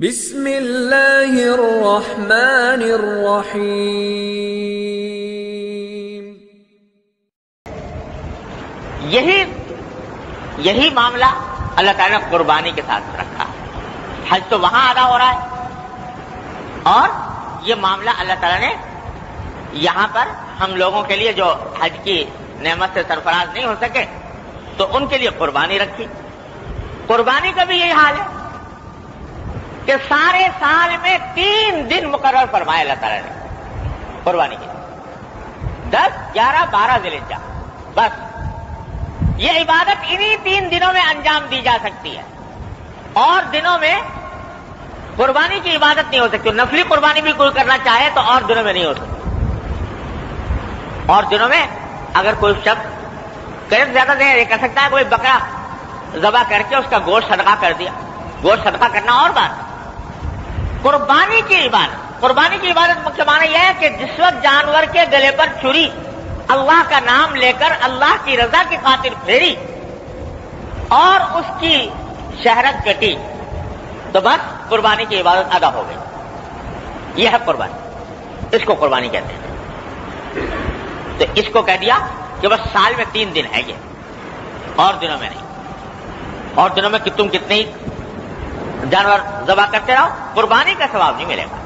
بسم اللہ الرحمن الرحیم۔ یہی معاملہ اللہ تعالیٰ نے قربانی کے ساتھ رکھا۔ حج تو وہاں ادا ہو رہا ہے اور یہ معاملہ اللہ تعالیٰ نے یہاں پر ہم لوگوں کے لیے جو حج کی نعمت سے سرفراز نہیں ہو سکے تو ان کے لیے قربانی رکھی۔ قربانی کا بھی یہی حال ہے کہ سارے سال میں 3 دن مقرر فرمائے اللہ تعالیٰ نے قربانی کے، 10، 11، 12 ذی الحجہ۔ بس یہ عبادت انہی 3 دنوں میں انجام دی جا سکتی ہے، اور دنوں میں قربانی کی عبادت نہیں ہو سکتی۔ نفلی قربانی بھی کوئی کرنا چاہے تو اور دنوں میں نہیں ہو سکتی۔ اور دنوں میں اگر کوئی شخص زیادہ سے یہ کر سکتا ہے، کوئی بکرا ذبح کر کے اس کا گوشت صدقہ کر دیا، گوشت صدقہ کرنا اور بات۔ قربانی کی عبادت کا معنی یہ ہے کہ جس وقت جانور کے گلے پر چھری اللہ کا نام لے کر اللہ کی رضا کی خاطر پھیری اور اس کی شہرت کٹی تو بس قربانی کی عبادت ادا ہو گئی۔ یہ ہے قربانی، اس کو قربانی کہتے ہیں۔ تو اس کو کہہ دیا کہ بس سال میں 3 دن ہے یہ، اور دنوں میں نہیں۔ اور دنوں میں کہ تم کتنے ہی جانور ذبح کرتے رہو، قربانی کا ثواب نہیں ملے گا۔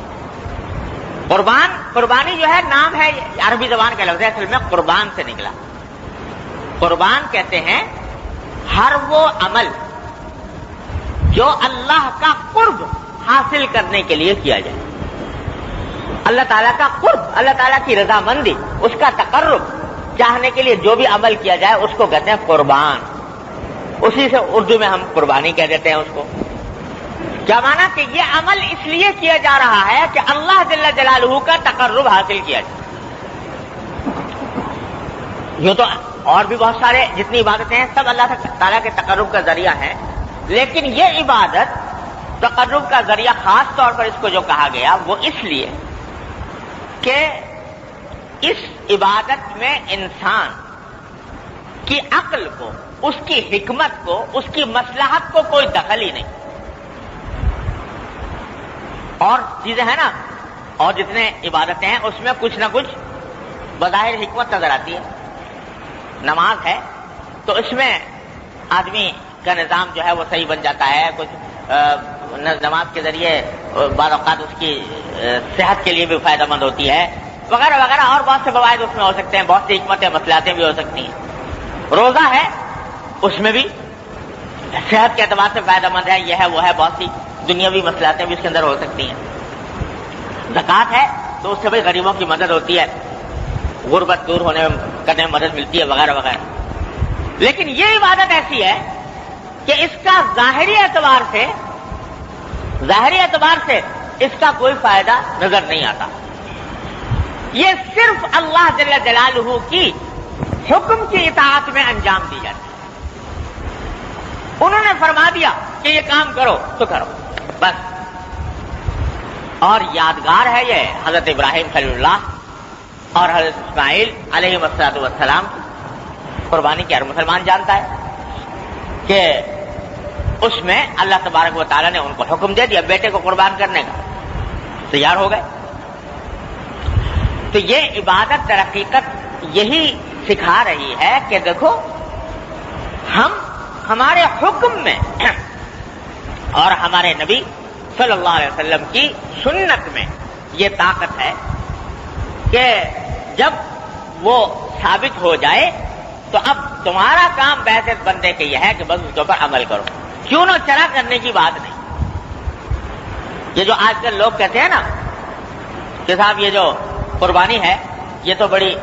قربانی جو ہے نام ہے، عربی زبان کا لفظ ہے، اصل میں قربان سے نکلا۔ قربان کہتے ہیں ہر وہ عمل جو اللہ کا قرب حاصل کرنے کے لیے کیا جائے، اللہ تعالیٰ کا قرب، اللہ تعالیٰ کی رضامندی، اس کا تقرب چاہنے کے لیے جو بھی عمل کیا جائے اس کو کہتے ہیں قربان۔ اسی سے اردو میں ہم قربانی کہہ دیتے ہیں اس کو۔ کیا مانا کہ یہ عمل اس لیے کیا جا رہا ہے کہ اللہ جل جلالہ کا تقرب حاصل کیا جائے۔ یوں تو اور بھی بہت سارے جتنی عبادتیں ہیں سب اللہ تعالیٰ کے تقرب کا ذریعہ ہیں، لیکن یہ عبادت تقرب کا ذریعہ خاص طور پر اس کو جو کہا گیا وہ اس لیے کہ اس عبادت میں انسان کی عقل کو، اس کی حکمت کو، اس کی مصلحت کو کوئی دخل ہی نہیں۔ اور چیزیں ہیں نا، اور جتنے عبادتیں ہیں اس میں کچھ نہ کچھ بظاہر حکمت نظر آتی ہے۔ نماز ہے تو اس میں آدمی کا نظام جو ہے وہ صحیح بن جاتا ہے، کچھ نماز کے ذریعے بعض اوقات اس کی صحت کے لیے بھی فائدہ مند ہوتی ہے، وغیرہ وغیرہ، اور بہت سے فوائد اس میں ہو سکتے ہیں، بہت سی حکمتیں مصلحتیں بھی ہو سکتی ہیں۔ روزہ ہے اس میں بھی صحت کے اعتبار سے فائدہ مند ہے، یہ ہے وہ ہے، بہت سی دنیاوی مصلحتیں بھی اس کے اندر ہو سکتی ہیں۔ زکوٰۃ ہے تو اس سے بھی غریبوں کی مدد ہوتی ہے، غربت دور ہونے کرنے میں مدد ملتی ہے، وغیرہ وغیرہ۔ لیکن یہ عبادت ایسی ہے کہ اس کا ظاہری اعتبار سے اس کا کوئی فائدہ نظر نہیں آتا۔ یہ صرف اللہ جل جلالہ کی حکم کی اطاعت میں انجام دی جاتی ہے۔ انہوں نے فرما دیا کہ یہ کام کرو تو کرو بس۔ اور یادگار ہے یہ حضرت ابراہیم خلیل اللہ اور حضرت اسماعیل علیہ السلام کی قربانی کی ہر مسلمان جانتا ہے کہ اس میں اللہ تبارک و تعالیٰ نے ان کو حکم دے دیا بیٹے کو قربان کرنے کا، تیار ہو گئے۔ تو یہ عبادت در حقیقت یہی سکھا رہی ہے کہ دیکھو ہمارے حکم میں اور ہمارے نبی صلی اللہ علیہ وسلم کی سنت میں یہ طاقت ہے کہ جب وہ ثابت ہو جائے تو اب تمہارا کام بعثت بندے کے یہ ہے کہ بس اس کے اوپر عمل کرو، کیوں نہ چرا کرنے کی بات نہیں۔ یہ جو آج کل لوگ کہتے ہیں نا کہ صاحب یہ جو قربانی ہے یہ تو بڑی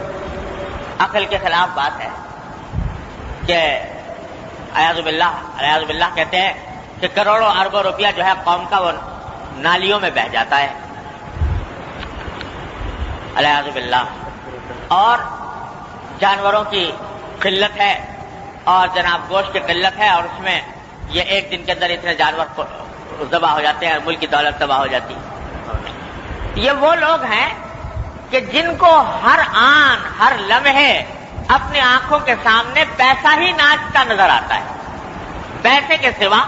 عقل کے خلاف بات ہے، کہ اعوذ باللہ کہتے ہیں کہ کروڑوں اربوں روپیہ جو ہے قوم کا وہ نالیوں میں بہہ جاتا ہے، اعوذ باللہ۔ اور جانوروں کی قلت ہے اور جناب گوشت کی قلت ہے، اور اس میں یہ ایک دن کے اندر اتنے جانور ذبح ہو جاتے ہیں، ملک کی دولت تباہ ہو جاتی ہے۔ یہ وہ لوگ ہیں کہ جن کو ہر آن ہر لمحے اپنی آنکھوں کے سامنے پیسہ ہی ناچتا نظر آتا ہے، پیسے کے سوا،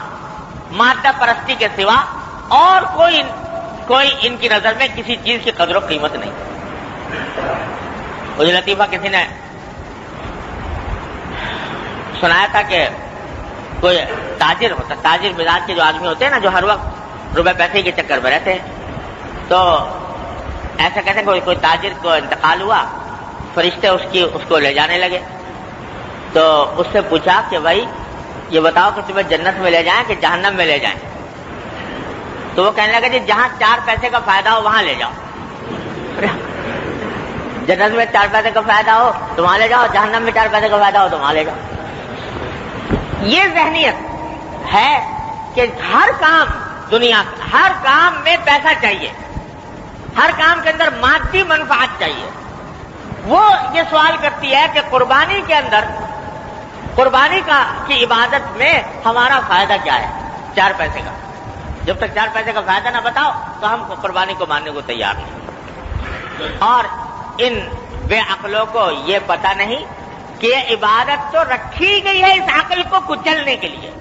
مادہ پرستی کے سوا اور کوئی ان کی نظر میں کسی چیز کی قدر و قیمت نہیں. مجھے لطیفہ کسی نے سنایا تھا کہ کوئی تاجر ہوتا، تاجر مزاج کے جو آدمی ہوتے ہیں نا، جو ہر وقت روپے پیسے کے چکر میں رہتے ہیں، تو ایسا کہتے ہیں کوئی تاجر کو انتقال ہوا، فرشتے اس کو لے جانے لگے. تو اس سے پوچھا کہ بھائی یہ بتاؤ کہ تمہیں جنت میں لے جائیں کہ جہنم میں لے جائیں؟ تو وہ کہنے لگا جی جہاں 4 پیسے کا فائدہ ہو وہاں لے جاؤ. جنت میں 4 پیسے کا فائدہ ہو تو وہاں لے جاؤ، جہنم میں 4 پیسے کا فائدہ ہو تو وہاں لے جاؤ. یہ ذہنیت ہے کہ ہر کام دنیا، ہر کام میں پیسہ چاہیے، ہر کام کے اندر مادی منفعت چاہیے. وہ یہ سوال کرتی ہے کہ قربانی کے اندر، قربانی کی عبادت میں ہمارا فائدہ کیا ہے 4 پیسے کا؟ جب تک 4 پیسے کا فائدہ نہ بتاؤ تو ہم قربانی کو ماننے کو تیار نہیں. اور ان بے عقلوں کو یہ پتہ نہیں کہ یہ عبادت تو رکھی گئی ہے اس عقل کو کچلنے کے لیے.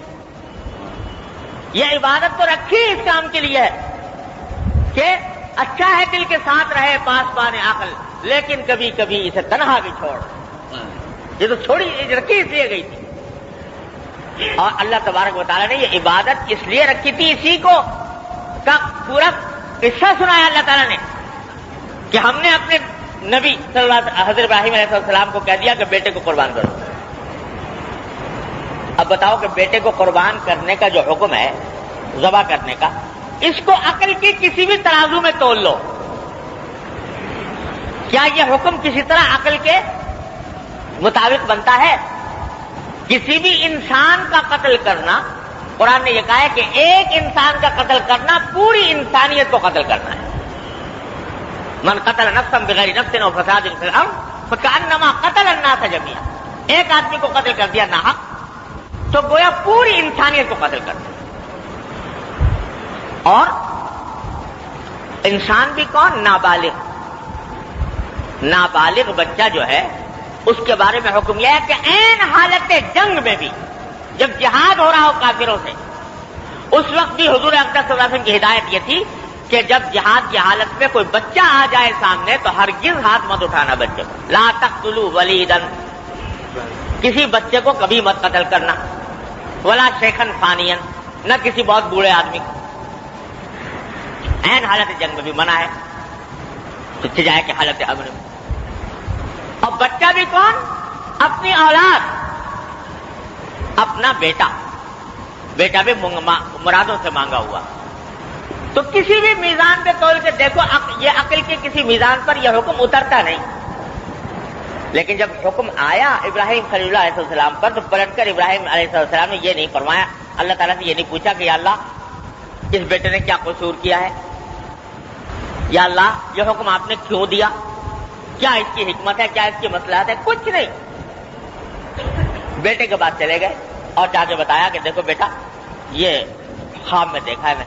یہ عبادت تو رکھی اس کام کے لیے ہے کہ اچھا ہے دل کے ساتھ رہے پاسبان عقل، لیکن کبھی کبھی اسے تنہا بھی چھوڑ. یہ تو چھوڑی رکھی اس لیے گئی تھی. اور اللہ تبارک و تعالیٰ نے یہ عبادت اس لیے رکھی تھی، اسی کو کا پورا قصہ سنایا اللہ تعالیٰ نے کہ ہم نے اپنے نبی صلی اللہ علیہ وسلم حضرت ابراہیم علیہ السلام کو کہہ دیا کہ بیٹے کو قربان کرو. اب بتاؤ کہ بیٹے کو قربان کرنے کا جو حکم ہے، ذبح کرنے کا، اس کو عقل کی کسی بھی ترازو میں تول لو، کیا یہ حکم کسی طرح عقل کے مطابق بنتا ہے؟ کسی بھی انسان کا قتل کرنا، قرآن نے یہ کہا ہے کہ ایک انسان کا قتل کرنا پوری انسانیت کو قتل کرنا ہے. من قتل نفسا بغیر نفس او فساد فی الارض فکأنما قتل الناس جميعا. ایک آدمی کو قتل کر دیا ناحق تو گویا پوری انسانیت کو قتل کر دیا. اور انسان بھی کون؟ نابالغ بچہ جو ہے، اس کے بارے میں حکم یہ ہے کہ عین حالت جنگ میں بھی، جب جہاد ہو رہا ہو کافروں سے، اس وقت بھی حضور اقدس صلی اللہ علیہ وسلم کی ہدایت یہ تھی کہ جب جہاد کی حالت میں کوئی بچہ آ جائے سامنے تو ہرگز ہاتھ مت اٹھانا بچے کو. لا تقتلوا ولیدا، کسی بچے کو کبھی مت قتل کرنا. ولا شیخا فانیا، نہ کسی بہت بوڑھے آدمی کو. عین حالت جنگ میں بھی منع ہے، تو جائے کہ حالت امن میں. اور بچہ بھی کون؟ اپنی اولاد، اپنا بیٹا بھی مرادوں سے مانگا ہوا. تو کسی بھی میزان پہ تول کے دیکھو، یہ عقل کے کسی میزان پر یہ حکم اترتا نہیں. لیکن جب حکم آیا ابراہیم خلیل اللہ علیہ السلام پر، تو پلٹ کر ابراہیم علیہ السلام نے یہ نہیں فرمایا، اللہ تعالیٰ سے یہ نہیں پوچھا کہ یا اللہ اس بیٹے نے کیا قصور کیا ہے، یا اللہ یہ حکم آپ نے کیوں دیا، کیا اس کی حکمت ہے، کیا اس کی مصلحت ہے. کچھ نہیں. بیٹے کے بعد چلے گئے اور جا کے بتایا کہ دیکھو بیٹا، یہ خواب میں دیکھا ہے میں.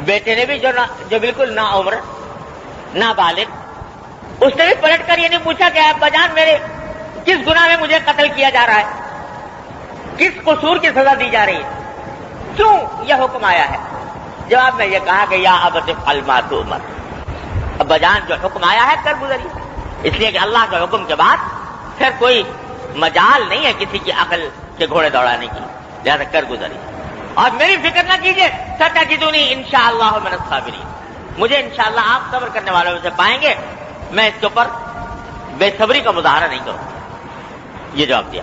بیٹے نے بھی جو بالکل نا عمر، نابالغ، اس نے بھی پلٹ کر یہ نہیں پوچھا کہ ابا جان میرے کس گناہ میں مجھے قتل کیا جا رہا ہے، کس قصور کی سزا دی جا رہی ہے، کیوں یہ حکم آیا ہے. جواب میں یہ کہا کہ یا ابت افعل ما تؤمر، ابا جان جو حکم آیا ہے کر گزریے. اس لیے کہ اللہ کے حکم کے بعد پھر کوئی مجال نہیں ہے کسی کی عقل کے گھوڑے دوڑانے کی، لہذا کر گزریے. اور میری فکر نہ کیجیے، ستجدونی انشاءاللہ من الصابرین، مجھے انشاءاللہ آپ صبر کرنے والوں میں سے پائیں گے، میں اس کے اوپر بے صبری کا مظاہرہ نہیں کروں. یہ جواب دیا.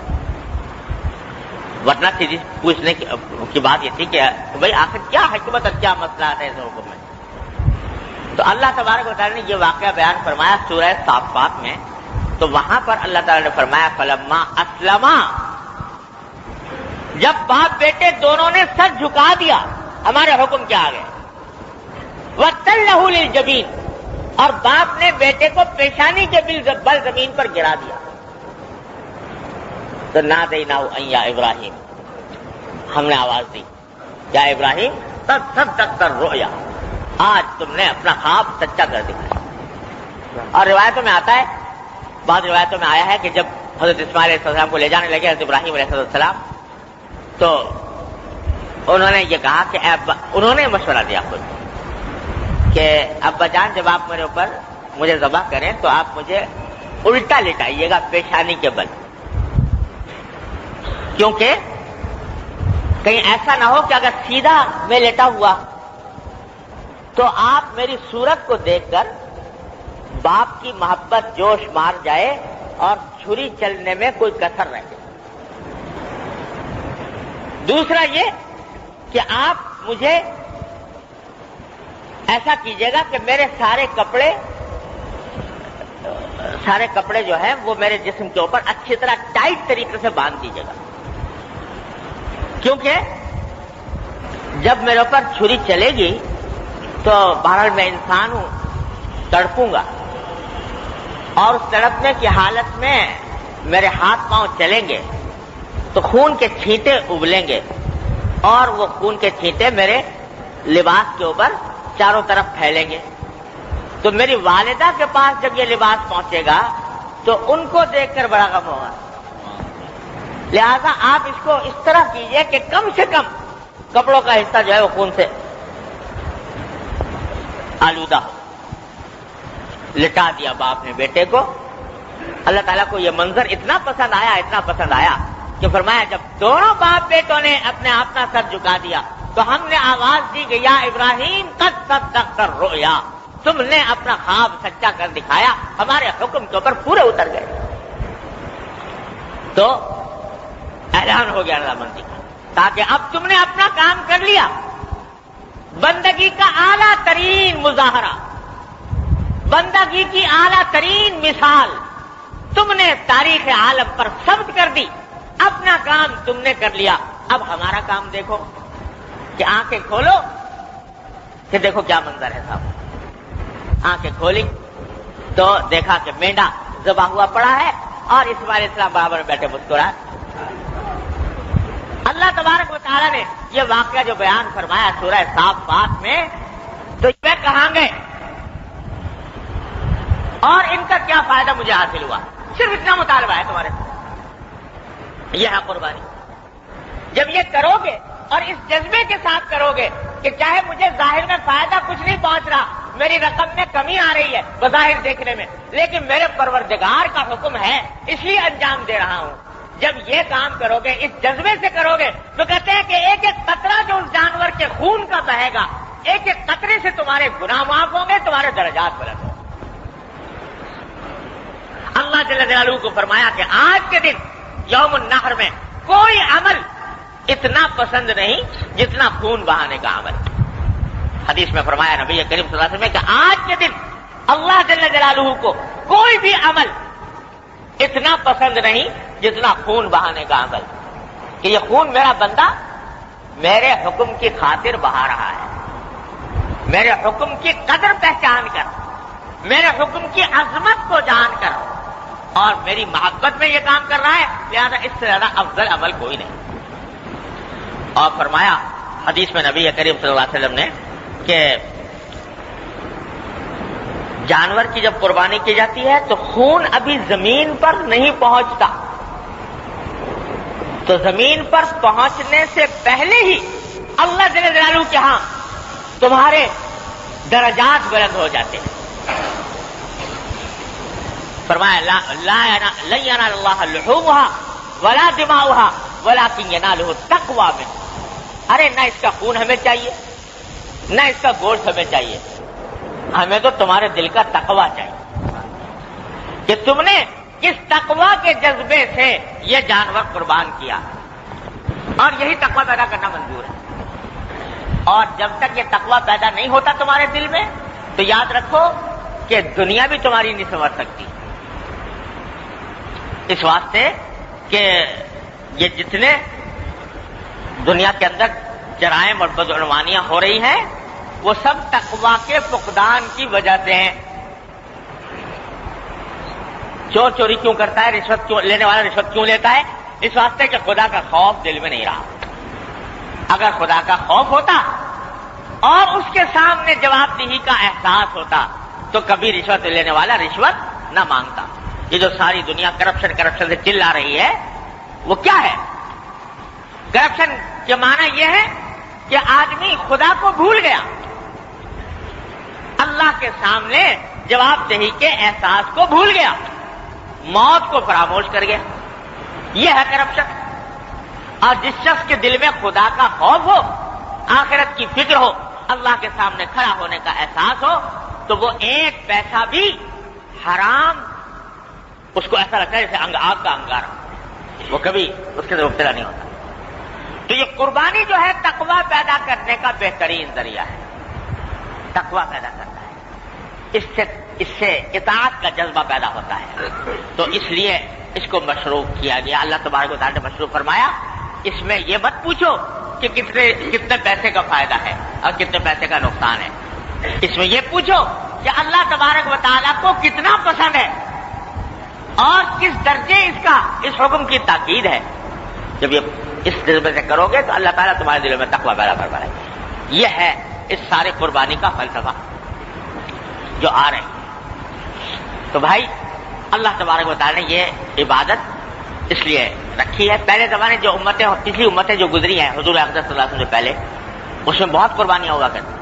ورنہ سیدھی پوچھنے کی بات یہ تھی کہ بھائی آخر کیا حکمت اور کیا مسئلہ ہے اس حکم میں. تو اللہ تبارک و تعالیٰ نے یہ واقعہ بیان فرمایا سورہ صافات میں. تو وہاں پر اللہ تعالیٰ نے فرمایا فلما اسلما، جب باپ بیٹے دونوں نے سر جھکا دیا ہمارے حکم کے آگے، وَتَلَّهُ لِلْجَبِينِ، اور باپ نے بیٹے کو پیشانی کے بل زمین پر گرا دیا. تو نادیناہ ان یا ابراہیم، ہم نے آواز دی یا ابراہیم قد صدقت الرؤیا، آج تم نے اپنا خواب سچا کر دکھایا. اور روایتوں میں آتا ہے، بعض روایتوں میں آیا ہے کہ جب حضرت اسماعیل علیہ السلام کو لے جانے لگے حضرت ابراہیم علیہ السلام، تو انہوں نے یہ کہا کہ انہوں نے مشورہ دیا خود کہ ابا جان جب آپ میرے اوپر مجھے ذبح کریں تو آپ مجھے الٹا لٹائیے گا پیشانی کے بل، کیونکہ کہیں ایسا نہ ہو کہ اگر سیدھا میں لیٹا ہوا تو آپ میری صورت کو دیکھ کر باپ کی محبت جوش مار جائے اور چھری چلنے میں کوئی کسر رہ جائے۔ دوسرا یہ کہ آپ مجھے ایسا کیجیے گا کہ میرے سارے کپڑے جو ہیں وہ میرے جسم کے اوپر اچھی طرح ٹائٹ طریقے سے باندھ دیجیے گا، کیونکہ جب میرے اوپر چھری چلے گی تو بہرحال میں انسان ہوں، تڑپوں گا، اور اس تڑپنے کی حالت میں میرے ہاتھ پاؤں چلیں گے تو خون کے چھینٹے ابلیں گے، اور وہ خون کے چھینٹے میرے لباس کے اوپر چاروں طرف پھیلیں گے۔ تو میری والدہ کے پاس جب یہ لباس پہنچے گا تو ان کو دیکھ کر بڑا غم ہوگا، لہذا آپ اس کو اس طرح کیجئے کہ کم سے کم کپڑوں کا حصہ جو ہے وہ خون سے آلودہ ہو۔ لٹا دیا باپ نے بیٹے کو۔ اللہ تعالیٰ کو یہ منظر اتنا پسند آیا کہ فرمایا جب دونوں باپ بیٹوں نے اپنا سر جھکا دیا تو ہم نے آواز دی کہ یا ابراہیم قد صدقت الرؤیا، تم نے اپنا خواب سچا کر دکھایا، ہمارے حکم کے اوپر پورے اتر گئے۔ تو اعلان ہو گیا رضامندی کا، تاکہ اب تم نے اپنا کام کر لیا۔ بندگی کا اعلیٰ ترین مظاہرہ، بندگی کی اعلیٰ ترین مثال تم نے تاریخ عالم پر ثبت کر دی، اپنا کام تم نے کر لیا، اب ہمارا کام دیکھو کہ آنکھیں کھولو کہ دیکھو کیا منظر ہے صاحب۔ آنکھیں کھولی تو دیکھا کہ مینڈا ذبح ہوا پڑا ہے اور اسماعیل علیہ السلام برابر بیٹھے مسکرا۔ اللہ تبارک و تعالیٰ نے یہ واقعہ جو بیان فرمایا سورہ صافات میں، تو یہ کہاں گے اور ان کا کیا فائدہ مجھے حاصل ہوا؟ صرف اتنا مطالبہ ہے تمہارے ساتھ، یہ ہے قربانی۔ جب یہ کرو گے اور اس جذبے کے ساتھ کرو گے کہ چاہے مجھے ظاہر میں فائدہ کچھ نہیں پہنچ رہا، میری رقم میں کمی آ رہی ہے بظاہر دیکھنے میں، لیکن میرے پروردگار کا حکم ہے اس لیے انجام دے رہا ہوں، جب یہ کام کرو گے، اس جذبے سے کرو گے، تو کہتے ہیں کہ ایک ایک قطرہ جو اس جانور کے خون کا بہے گا، ایک ایک قطرے سے تمہارے گناہ معاف ہوں گے، تمہارے درجات بلند ہوں گے۔ اللہ جل جلالہ کو فرمایا کہ آج کے دن یوم النحر میں کوئی عمل اتنا پسند نہیں جتنا خون بہانے کا عمل۔ حدیث میں فرمایا نبی کریم صلی اللہ علیہ وسلم کہ آج کے دن اللہ جل جلالہ کو کوئی بھی عمل اتنا پسند نہیں جتنا خون بہانے کا عمل، کہ یہ خون میرا بندہ میرے حکم کی خاطر بہا رہا ہے، میرے حکم کی قدر پہچان کر، میرے حکم کی عظمت کو جان کر اور میری محبت میں یہ کام کر رہا ہے، لہذا اس سے زیادہ افضل عمل کوئی نہیں۔ اور فرمایا حدیث میں نبی کریم صلی اللہ علیہ وسلم نے کہ جانور کی جب قربانی کی جاتی ہے تو خون ابھی زمین پر نہیں پہنچتا، تو زمین پر پہنچنے سے پہلے ہی اللہ جل جلالہ کے ہاں تمہارے درجات بلند ہو جاتے ہیں۔ فرمایا لن ينال الله لحومها ولا دماؤها ولكن يناله التقوى منكم۔ ارے نہ اس کا خون ہمیں چاہیے نہ اس کا گوشت ہمیں چاہیے، ہمیں تو تمہارے دل کا تقوی چاہیے کہ تم نے کس تقوی کے جذبے سے یہ جانور قربان کیا، اور یہی تقوی پیدا کرنا منظور ہے۔ اور جب تک یہ تقوی پیدا نہیں ہوتا تمہارے دل میں تو یاد رکھو کہ دنیا بھی تمہاری نہیں سنور سکتی، اس واسطے کہ یہ جتنے دنیا کے اندر جرائم اور بدعنوانیاں ہو رہی ہیں وہ سب تقوی کے فقدان کی وجہ سے ہیں۔ چور چوری کیوں کرتا ہے، رشوت کیوں لینے والا رشوت کیوں لیتا ہے؟ اس واسطے کہ خدا کا خوف دل میں نہیں رہا۔ اگر خدا کا خوف ہوتا اور اس کے سامنے جواب دہی کا احساس ہوتا تو کبھی رشوت لینے والا رشوت نہ مانگتا۔ یہ جو ساری دنیا کرپشن سے چلا رہی ہے وہ کیا ہے؟ کرپشن کے معنی یہ ہے کہ آدمی خدا کو بھول گیا، اللہ کے سامنے جواب دہی کے احساس کو بھول گیا، موت کو فراموش کر گیا. یہ ہے کرپشن. اور جس شخص کے دل میں خدا کا خوف ہو، آخرت کی فکر ہو، اللہ کے سامنے کھڑا ہونے کا احساس ہو، تو وہ ایک پیسہ بھی حرام اس کو ایسا لگتا ہے جیسے آگ کا انگارہ، وہ کبھی اس کے اندر مبتلا نہیں ہوتا. تو یہ قربانی جو ہے تقویٰ پیدا کرنے کا بہترین ذریعہ ہے، تقویٰ پیدا کرتا ہے، اس سے اطاعت کا جذبہ پیدا ہوتا ہے. تو اس لیے اس کو مشروع کیا گیا. اللہ تبارک و تعالیٰ نے مشروع فرمایا اس میں یہ مت پوچھو کہ کتنے پیسے کا فائدہ ہے اور کتنے پیسے کا نقصان ہے. اس میں یہ پوچھو کہ اللہ تبارک و تعالیٰ کو کتنا پسند ہے اور کس درجے اس حکم کی تاکید ہے. جب یہ اس جذبے سے کرو گے تو اللہ تعالیٰ تمہارے دلوں میں تقویٰ پیدا کروا ہے. یہ ہے اس سارے قربانی کا فلسفہ جو آ رہے ہیں. تو بھائی اللہ تبارک و تعالیٰ نے یہ عبادت اس لیے رکھی ہے. پہلے زمانے جو پچھلی امتیں جو گزری ہیں حضور اقدس صلی اللہ علیہ وسلم سے پہلے، اس میں بہت قربانیاں ہوا کرتی.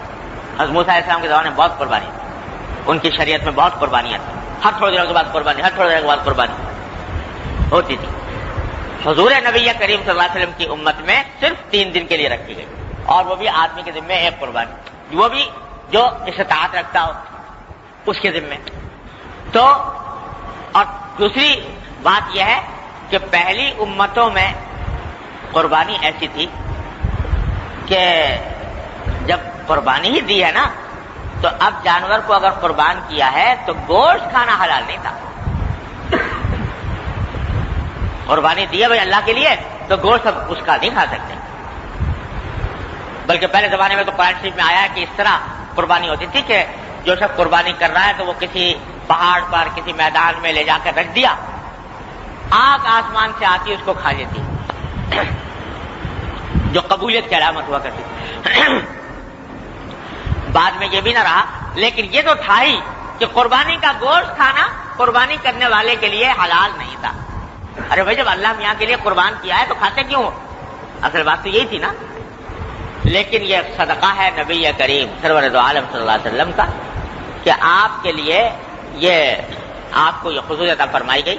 حضرت موسیٰ علیہ السلام کے زمانے میں بہت قربانی، ان کی شریعت میں بہت قربانیاں تھیں. ہر تھوڑے دنوں کے بعد قربانی، ہر تھوڑے دنوں کے بعد قربانی ہوتی تھی. حضور نبی کریم صلی اللہ علیہ وسلم کی امت میں صرف 3 دن کے لیے رکھی گئی، اور وہ بھی آدمی کے ذمے ایک قربانی، وہ بھی جو استطاعت رکھتا ہو اس کے ذمے. تو اور دوسری بات یہ ہے کہ پہلی امتوں میں قربانی ایسی تھی کہ جب قربانی ہی دی ہے نا، تو اب جانور کو اگر قربان کیا ہے تو گوشت کھانا حلال نہیں تھا. قربانی دی ہے بھائی اللہ کے لیے، تو گوشت اب اس کا نہیں کھا سکتے. بلکہ پہلے زمانے میں تو قرآن شریف میں آیا ہے کہ اس طرح قربانی ہوتی تھی کہ جو شخص قربانی کر رہا ہے تو وہ کسی پہاڑ پر کسی میدان میں لے جا کر رکھ دیا، آگ آسمان سے آتی اس کو کھا لیتی، جو قبولیت کی علامت ہوا کرتی. بعد میں یہ بھی نہ رہا، لیکن یہ تو تھا ہی کہ قربانی کا گوشت کھانا قربانی کرنے والے کے لیے حلال نہیں تھا. ارے بھائی جب اللہ میاں کے لیے قربان کیا ہے تو کھاتے کیوں ہو؟ اصل بات تو یہی تھی نا. لیکن یہ صدقہ ہے نبی کریم سرور دو عالم صلی اللہ علیہ وسلم کا کہ آپ کے لیے آپ کو یہ خصوصیت فرمائی گئی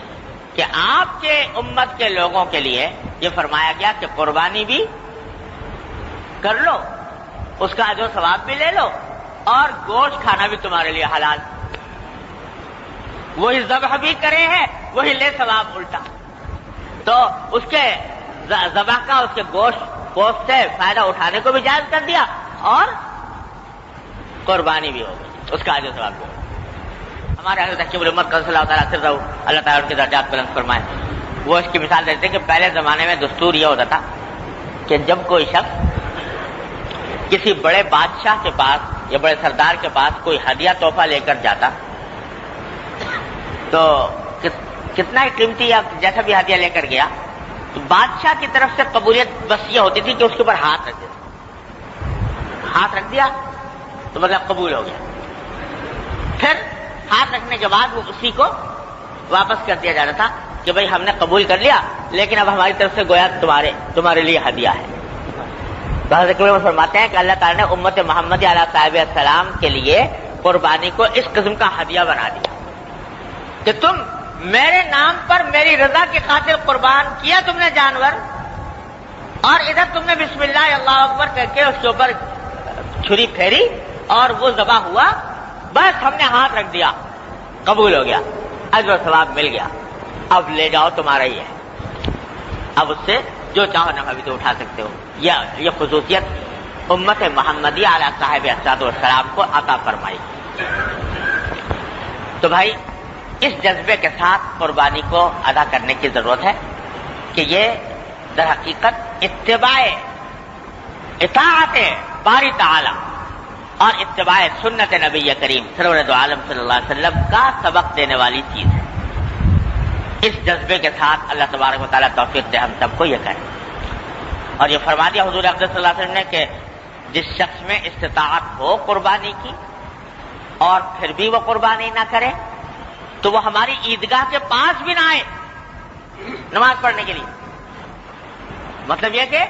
کہ آپ کے امت کے لوگوں کے لیے یہ فرمایا گیا کہ قربانی بھی کر لو، اس کا اجر و ثواب بھی لے لو، اور گوشت کھانا بھی تمہارے لیے حلال. وہی ذبح بھی کرے ہیں وہی لے ثواب الٹا. تو اس کے ذبح کا اس کے گوشت سے فائدہ اٹھانے کو بھی جائز کر دیا، اور قربانی بھی ہو گئی، اس کا اجر و ثواب بھی. ہمارے حضرت حکیم الامت صلی اللہ تعالیٰ سے اللہ تعالیٰ ان کے درجات بلند فرمائے، وہ اس کی مثال دیتے ہیں کہ پہلے زمانے میں دستور یہ ہوتا تھا کہ جب کوئی شخص کسی بڑے بادشاہ کے پاس یا بڑے سردار کے پاس کوئی ہدیہ تحفہ لے کر جاتا تو کتنا ہی قیمتی یا جیسا بھی ہدیہ لے کر گیا تو بادشاہ کی طرف سے قبولیت بس یہ ہوتی تھی کہ اس کے اوپر ہاتھ رکھ دیتا، ہاتھ رکھ دیا تو مطلب قبول ہو گیا. پھر ہاتھ رکھنے کے بعد وہ اسی کو واپس کر دیا جاتا تھا کہ بھئی ہم نے قبول کر لیا، لیکن اب ہماری طرف سے گویا تمہارے لیے ہدیہ ہے. حضرت فرماتے ہیں کہ اللہ تعالیٰ نے امت محمد علیہ صاحب السلام کے لیے قربانی کو اس قسم کا ہدیہ بنا دیا کہ تم میرے نام پر میری رضا کی خاطر قربان کیا تم نے جانور، اور ادھر تم نے بسم اللہ اللہ اکبر کر کے اس کے اوپر چھری پھیری اور وہ ذبح ہوا، بس ہم نے ہاتھ رکھ دیا، قبول ہو گیا، اجر و ثواب مل گیا، اب لے جاؤ تمہارا ہی ہے، اب اس سے جو چاہو نفع بھی تو اٹھا سکتے ہو. یہ خصوصیت امت محمدی علیہ صاحب السلام کو عطا فرمائی. تو بھائی اس جذبے کے ساتھ قربانی کو ادا کرنے کی ضرورت ہے کہ یہ در حقیقت اطاعت باری تعالی اور اتباع سنت نبی کریم سرور دو عالم صلی اللہ علیہ وسلم کا سبق دینے والی چیز ہے. اس جذبے کے ساتھ اللہ تبارک و تعالیٰ توفیق دے ہم سب کو یہ کریں. اور یہ فرما دیا حضور اقدس صلی اللہ علیہ وسلم نے کہ جس شخص میں استطاعت ہو قربانی کی اور پھر بھی وہ قربانی نہ کرے تو وہ ہماری عیدگاہ کے پاس بھی نہ آئے نماز پڑھنے کے لیے. مطلب یہ کہ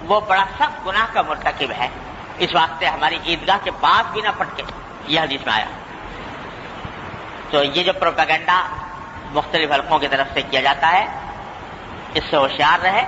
وہ بڑا سخت گناہ کا مرتکب ہے، اس واسطے ہماری عیدگاہ کے پاس بھی نہ پٹکے، یہ حدیث میں آیا۔ تو یہ جو پروپیگنڈا مختلف حلقوں کی طرف سے کیا جاتا ہے، اس سے ہوشیار رہے